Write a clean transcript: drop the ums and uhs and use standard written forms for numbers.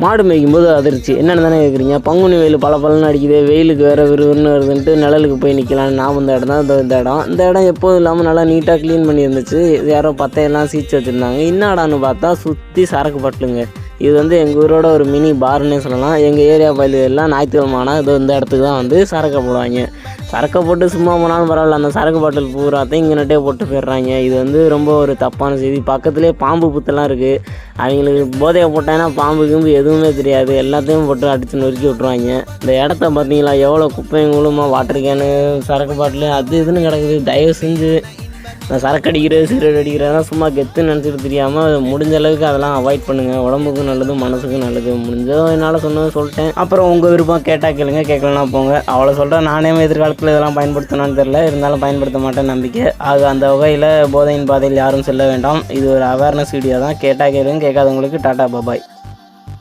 மாடு மேய்க்கும்போது அதிர்ச்சி. என்னென்னு தானே கேட்குறீங்க? பங்குனி வெயில் பளபளன்னு அடிக்குது, வெயிலுக்கு வேறு விறுவிறுன்னு வருதுன்ட்டு நிழலுக்கு போய் நிற்கலான்னு நான் வந்த இடம் தான் இந்த இடம் எப்போதும் இல்லாமல் நல்லா நீட்டாக க்ளீன் பண்ணி இருந்துச்சு. யாரோ பத்தையெல்லாம் சீச்சு வச்சுருந்தாங்க. என்னடான்னு பார்த்தா சுற்றி சரக்கு பாட்டிலுங்க. இது வந்து எங்கள் ஊரோட ஒரு மினி பார்னே சொல்லலாம். எங்கள் ஏரியா பகுதியெல்லாம் ஞாயிற்றுக்கிழமை இந்த இடத்துக்கு தான் வந்து சரக்கை போடுவாங்க. சரக்கை போட்டு சும்மா போனாலும் பரவாயில்ல, அந்த சரக்கு பாட்டில் பூராத்தையும் இங்கேனட்டே போட்டு போயிடுறாங்க. இது வந்து ரொம்ப ஒரு தப்பான செய்தி. பக்கத்துலேயே பாம்பு புத்தெல்லாம் இருக்குது. அவங்களுக்கு போதையை போட்டாங்கன்னா பாம்பு கிம்பு எதுவுமே தெரியாது, எல்லாத்தையும் போட்டு அடித்து நொறுக்கி விட்ருவாங்க. இந்த இடத்த பார்த்தீங்களா, எவ்வளோ குப்பையும் குழுமா, வாட்டர் கேனு, சரக்கு பாட்டில் அது இதுன்னு கிடக்குது. தயவு செஞ்சு நான் சரக்கு அடிக்கிறது சிகரெட் அடிக்கிறதெல்லாம் சும்மா கெத்துன்னு நினச்சிட்டு தெரியாமல் முடிஞ்ச அளவுக்கு அதெல்லாம் அவாய்ட் பண்ணுங்கள். உடம்புக்கும் நல்லது, மனசுக்கும் நல்லது. முடிஞ்சதோ என்னால் சொன்னது சொல்லிட்டேன். அப்புறம் உங்கள் விருப்பம், கேட்டால் கேளுங்க, கேட்கலன்னா போங்க. அவ்வளோ சொல்கிறேன். நானே எதிர்காலத்தில் இதெல்லாம் பயன்படுத்தணும்னு தெரில, இருந்தாலும் பயன்படுத்த மாட்டேன் நம்பிக்கை. அது அந்த வகையில் போதையின் பாதையில் யாரும் செல்ல வேண்டாம். இது ஒரு அவேர்னஸ் வீடியோ தான். கேட்டால் கேளுங்க, கேட்காதவங்களுக்கு டாட்டா பாபாய்.